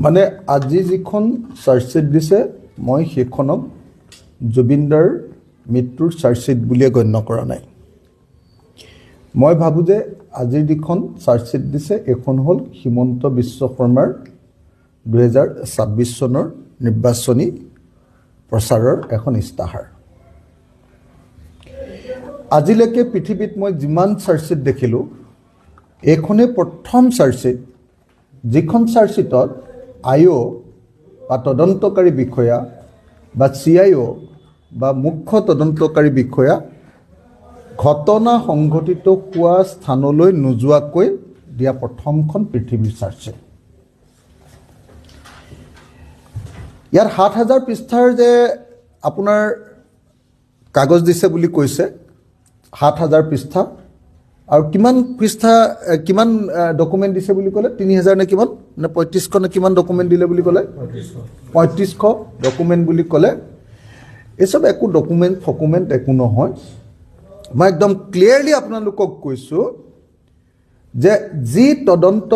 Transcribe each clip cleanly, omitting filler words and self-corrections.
মানে আজি যিখন চাৰ্জশ্বিট দিছে মই সেইখনক জুবিনদাৰ মৃত্যুৰ চাৰ্জশ্বিট বুলিয়ে গণ্য কৰা নাই। মই ভাবোঁ যে আজিৰ যিখন চাৰ্জশ্বিট দিছে এইখন হ'ল হিমন্ত বিশ্ব শৰ্মাৰ 2026 চনৰ নিৰ্বাচনী প্ৰচাৰৰ এখন ইস্তাহাৰ। আজিলৈকে পৃথিৱীত মই যিমান চাৰ্জশ্বিট দেখিলোঁ এইখনেই প্ৰথম চাৰ্জশ্বিট যিখন চাৰ্জশ্বিটত আইঅ' বা তদন্তকাৰী বিষয়া বা CIO বা মুখ্য তদন্তকাৰী বিষয়া ঘটনা সংঘটিত হোৱা স্থানলৈ নোযোৱাকৈ দিয়া প্ৰথমখন পৃথিৱীৰ চাৰ্জশ্বিট। ইয়াত 7,000 পৃষ্ঠাৰ যে আপোনাৰ কাগজ দিছে বুলি কৈছে, 7,000 পৃষ্ঠা আৰু কিমান পৃষ্ঠা কিমান ডকুমেণ্ট দিছে বুলি ক'লে, 3,000 নে কিমান নে 3500 নে কিমান ডকুমেণ্ট দিলে বুলি ক'লে, 3500 ডকুমেণ্ট বুলি ক'লে। এইচব একো ডকুমেণ্ট একো নহয়। মই একদম ক্লিয়াৰলি আপোনালোকক কৈছোঁ যে যি তদন্ত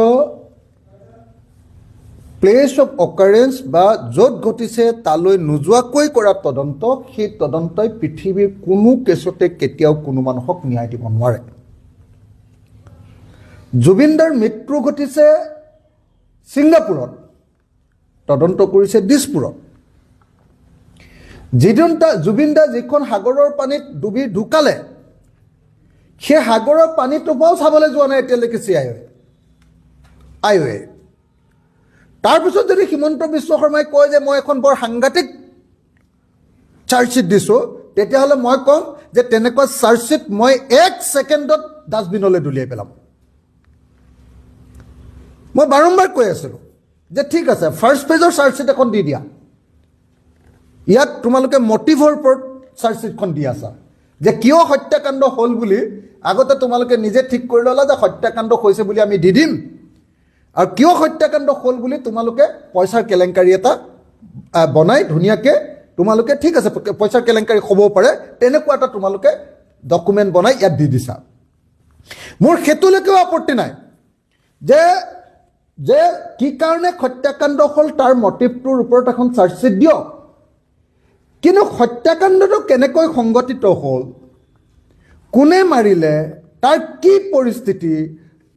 প্লেচ অফ অকাৰেঞ্চ বা য'ত ঘটিছে তালৈ নোযোৱাকৈ কৰা তদন্ত, সেই তদন্তই পৃথিৱীৰ কোনো কেছতে কেতিয়াও কোনো মানুহক ন্যায় দিব নোৱাৰে। জুবিনদাৰ মৃত্যু ঘটিছে ছিংগাপুৰত, তদন্ত কৰিছে দিছপুৰত। জুবিনদা যিখন সাগৰৰ পানীত ডুবি ঢুকালে সেই সাগৰৰ পানীটোপাও চাবলৈ যোৱা নাই এতিয়ালৈকে আইঅ'এ। তাৰপিছত যদি হিমন্ত বিশ্ব শৰ্মাই কয় যে মই এখন বৰ সাংঘাতিক চাৰ্জশ্বিট দিছোঁ, তেতিয়াহ'লে মই ক'ম যে তেনেকুৱা চাৰ্জশ্বিট মই 1 ছেকেণ্ডত ডাষ্টবিনলৈ দলিয়াই পেলাম। মই বাৰম্বাৰ কৈ আছিলোঁ যে ঠিক আছে, ফাৰ্ষ্ট পেজৰ চাৰ্জশ্বিট এখন দি দিয়া। ইয়াত তোমালোকে মটিভৰ ওপৰত চাৰ্জশ্বিটখন দি আছা যে কিয় হত্যাকাণ্ড হ'ল বুলি আগতে তোমালোকে নিজে ঠিক কৰি ল'লা যে হত্যাকাণ্ড হৈছে বুলি আমি দি দিম, আৰু কিয় হত্যাকাণ্ড হ'ল বুলি তোমালোকে পইচাৰ কেলেংকাৰী এটা বনাই ধুনীয়াকৈ তোমালোকে ঠিক আছে পইচাৰ কেলেংকাৰী হ'ব পাৰে তেনেকুৱা এটা তোমালোকে ডকুমেণ্ট বনাই ইয়াত দি দিছা। মোৰ সেইটোলৈকেও আপত্তি নাই যে কি কাৰণে হত্যাকাণ্ড হ'ল তাৰ মটিভটোৰ ওপৰত এখন চাৰ্জশ্বিট দিয়ক, কিন্তু হত্যাকাণ্ডটো কেনেকৈ সংঘটিত হ'ল, কোনে মাৰিলে, তাৰ কি পৰিস্থিতি,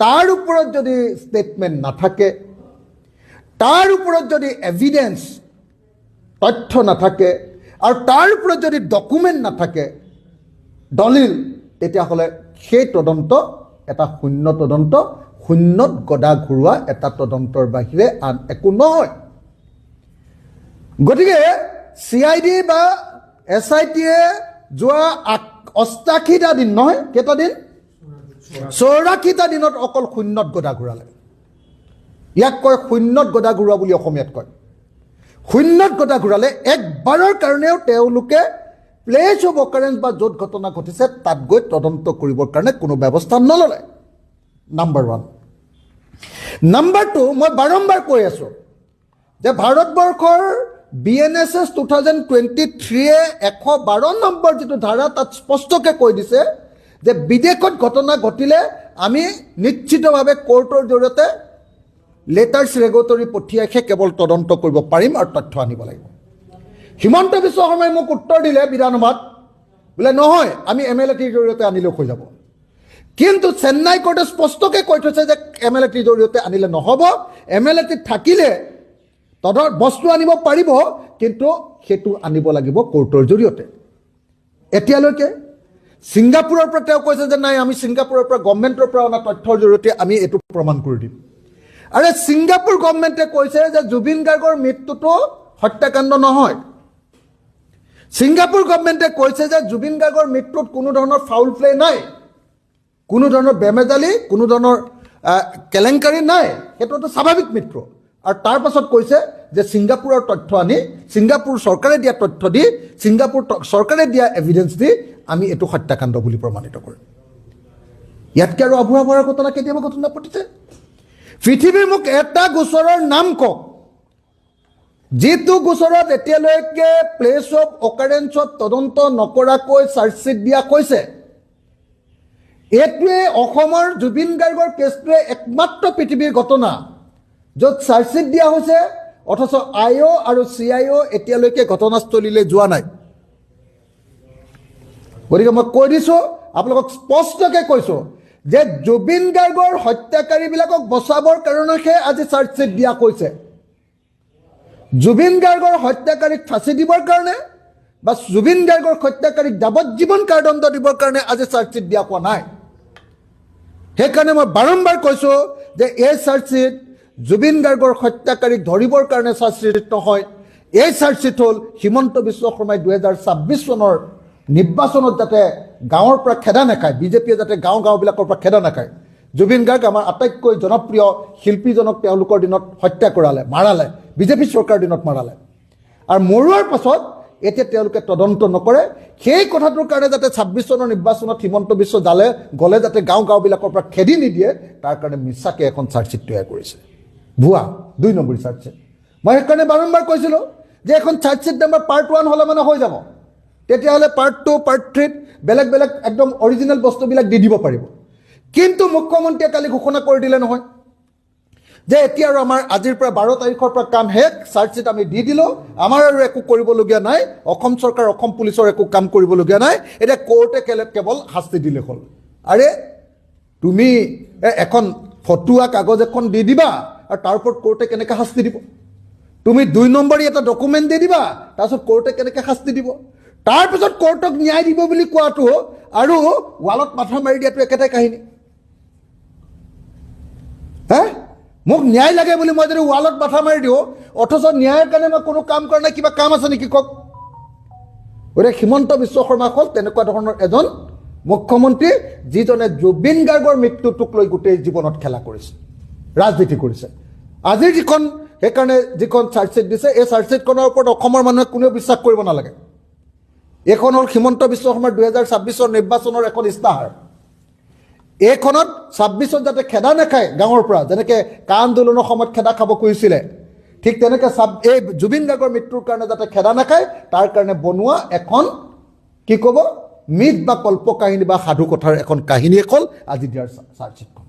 তাৰ ওপৰত যদি ষ্টেটমেণ্ট নাথাকে, তাৰ ওপৰত যদি এভিডেন্স তথ্য নাথাকে, আৰু তাৰ ওপৰত যদি ডকুমেণ্ট নাথাকে, দলিল, তেতিয়াহ'লে সেই তদন্ত এটা শূন্য তদন্ত, শূন্যত গদা ঘূৰোৱা এটা তদন্তৰ বাহিৰে আন একো নহয়। গতিকে CID বা SITয়ে যোৱা 88টা দিন নহয়, কেইটা দিন, 84টা দিনত অকল শূন্যত গদা ঘূৰালে। ইয়াক কয় শূন্যত গদা ঘূৰোৱা বুলি অসমীয়াত কয়। শূন্যত গদা ঘূৰালে, একবাৰৰ কাৰণেও তেওঁলোকে প্লেচ অফ অকাৰেঞ্চ বা য'ত ঘটনা ঘটিছে তাত গৈ তদন্ত কৰিবৰ কাৰণে কোনো ব্যৱস্থা নল'লে। নাম্বাৰ 1। নাম্বাৰ 2, মই বাৰম্বাৰ কৈ আছোঁ যে ভাৰতবৰ্ষৰ BNSS 2023-এ 112 নম্বৰ যিটো ধাৰা তাত স্পষ্টকৈ কৈ দিছে যে বিদেশত ঘটনা ঘটিলে আমি নিশ্চিতভাৱে কোৰ্টৰ জৰিয়তে লেটাৰ্ছ ৰেগুলেটৰী পঠিয়াইহে কেৱল তদন্ত কৰিব পাৰিম আৰু তথ্য আনিব লাগিব। হিমন্ত বিশ্ব শৰ্মাই মোক উত্তৰ দিলে বিধানসভাত, বোলে নহয় আমি MLATৰ জৰিয়তে আনিলেও হৈ যাব। কিন্তু চেন্নাই কোৰ্টে স্পষ্টকৈ কৈ থৈছে যে MLATৰ জৰিয়তে আনিলে নহ'ব, MLAT থাকিলে বস্তু আনিব পাৰিব, কিন্তু সেইটো আনিব লাগিব কোৰ্টৰ জৰিয়তে। এতিয়ালৈকে ছিংগাপুৰৰ পৰা তেওঁ কৈছে যে নাই আমি ছিংগাপুৰৰ পৰা গভৰ্ণমেণ্টৰ পৰা অনা তথ্যৰ জৰিয়তে আমি এইটো প্ৰমাণ কৰি দিম। আৰু ছিংগাপুৰ গভৰ্ণমেণ্টে কৈছে যে জুবিন গাৰ্গৰ মৃত্যুটো হত্যাকাণ্ড নহয়। ছিংগাপুৰ গভৰ্ণমেণ্টে কৈছে যে জুবিন গাৰ্গৰ মৃত্যুত কোনো ধৰণৰ ফাউল প্লে নাই, কোনো ধৰণৰ বেমেজালি, কোনো ধৰণৰ কেলেংকাৰী নাই, সেইটো এটা স্বাভাৱিক মৃত্যু। আৰু তাৰ পাছত কৈছে যে ছিংগাপুৰৰ তথ্য আনি, ছিংগাপুৰ চৰকাৰে দিয়া তথ্য দি, ছিংগাপুৰ চৰকাৰে দিয়া এভিডেন্স দি আমি এইটো হত্যাকাণ্ড বুলি প্ৰমাণিত কৰিম। ইয়াতকৈ আৰু আভুৱা ভৰা ঘটনা কেতিয়াবা ঘটনা ঘটিছে? পৃথিৱীৰ মোক এটা গোচৰৰ নাম কওক যিটো গোচৰত এতিয়ালৈকে প্লেচ অফ অকাৰেঞ্চত তদন্ত নকৰাকৈ চাৰ্জশ্বিট দিয়া হৈছে। এইটোৱে অসমৰ জুবিন গাৰ্গৰ কেছটোৱে একমাত্ৰ পৃথিৱীৰ ঘটনা য'ত চাৰ্জশ্বিট দিয়া হৈছে অথচ IO আৰু CIO এতিয়ালৈকে ঘটনাস্থলীলৈ যোৱা নাই। গতিকে মই কৈ দিছোঁ, আপোনালোকক স্পষ্টকৈ কৈছোঁ যে জুবিন গাৰ্গৰ হত্যাকাৰীবিলাকক বচাবৰ কাৰণেহে আজি চাৰ্জশ্বিট দিয়া কৈছে। জুবিন গাৰ্গৰ হত্যাকাৰীক ফাঁচি দিবৰ কাৰণে বা জুবিন গাৰ্গৰ হত্যাকাৰীক যাৱজ্জীৱন কাৰাদণ্ড দিবৰ কাৰণে আজি চাৰ্জশ্বিট দিয়া কোৱা নাই। সেইকাৰণে মই বাৰম্বাৰ কৈছোঁ যে এই চাৰ্জশ্বিট জুবিন গাৰ্গৰ হত্যাকাৰীক ধৰিবৰ কাৰণে চাৰ্জশ্বিট নহয়, এই চাৰ্জশ্বিট হ'ল হিমন্ত বিশ্ব শৰ্মাই 2026 চনৰ নিৰ্বাচনত যাতে গাঁৱৰ পৰা খেদা নাখায়, বিজেপিয়ে যাতে গাঁওবিলাকৰ পৰা খেদা নাখায়। জুবিন গাৰ্গ আমাৰ আটাইতকৈ জনপ্ৰিয় শিল্পীজনক তেওঁলোকৰ দিনত হত্যা কৰালে, মাৰালে, বিজেপি চৰকাৰৰ দিনত মাৰালে। আৰু মৰোৱাৰ পাছত এতিয়া তেওঁলোকে তদন্ত নকৰে। সেই কথাটোৰ কাৰণে যাতে 26 চনৰ নিৰ্বাচনত হিমন্ত বিশ্ব গ'লে যাতে গাঁওবিলাকৰ পৰা খেদি নিদিয়ে, তাৰ কাৰণে মিছাকৈ এখন চাৰ্জশ্বিট তৈয়াৰ কৰিছে, ভুৱা 2 নম্বৰী চাৰ্জশ্বিট। মই সেইকাৰণে বাৰম্বাৰ কৈছিলোঁ যে এখন চাৰ্জশ্বিট নাম্বাৰ পাৰ্ট 1 হ'লে মানে হৈ যাব, তেতিয়াহ'লে পাৰ্ট 2 পাৰ্ট 3 বেলেগ বেলেগ একদম অৰিজিনেল বস্তুবিলাক দি দিব পাৰিব। কিন্তু মুখ্যমন্ত্ৰীয়ে কালি ঘোষণা কৰি দিলে নহয় যে এতিয়া আৰু আমাৰ আজিৰ পৰা 12 তাৰিখৰ পৰা কাম শেষ, চাৰ্জশ্বিট আমি দি দিলোঁ, আমাৰ আৰু একো কৰিবলগীয়া নাই, অসম চৰকাৰ অসম পুলিচৰ একো কাম কৰিবলগীয়া নাই, এতিয়া কোৰ্টে কেৱল শাস্তি দিলে হ'ল। আৰে তুমি এখন ফটোৱা কাগজ এখন দি দিবা আৰু তাৰ ওপৰত কোৰ্টে কেনেকৈ শাস্তি দিব? তুমি 2 নম্বৰী এটা ডকুমেণ্ট দি দিবা, তাৰপিছত কোৰ্টে কেনেকৈ শাস্তি দিব? তাৰপিছত কোৰ্টক ন্যায় দিব বুলি কোৱাটো আৰু ৱালত মাথা মাৰি দিয়াটো একেটাই কাহিনী। মোক ন্যায় লাগে বুলি মই যদি ৱালত মাথা মাৰি দিওঁ, অথচ ন্যায়ৰ কাৰণে মই কোনো কাম কৰা নাই, কিবা কাম আছে নেকি কওক? গতিকে হিমন্ত বিশ্ব শৰ্মা হ'ল তেনেকুৱা ধৰণৰ এজন মুখ্যমন্ত্ৰী যিজনে জুবিন গাৰ্গৰ মৃত্যুটোক লৈ গোটেই জীৱনত খেলা কৰিছে, ৰাজনীতি কৰিছে। আজিৰ সেইকাৰণে যিখন চাৰ্জশ্বিট দিছে, এই চাৰ্জশ্বিটখনৰ ওপৰত অসমৰ মানুহে কোনেও বিশ্বাস কৰিব নালাগে। এইখন হ'ল হিমন্ত বিশ্ব শৰ্মাৰ 2026 নিৰ্বাচনৰ এখন ইস্তাহাৰ। এইখনত 26ত যাতে খেদা নাখায় গাঁৱৰ পৰা, যেনেকৈ কা আন্দোলনৰ সময়ত খেদা খাব খুজিছিলে, ঠিক তেনেকৈ এই জুবিন গাৰ্গৰ মৃত্যুৰ কাৰণে যাতে খেদা নাখায় তাৰ কাৰণে বনোৱা এখন কি ক'ব মিথ বা কল্পকাহিনী বা সাধু কথাৰ এখন কাহিনী হ'ল আজি দিয়াৰ চাৰ্জশ্বিটখন।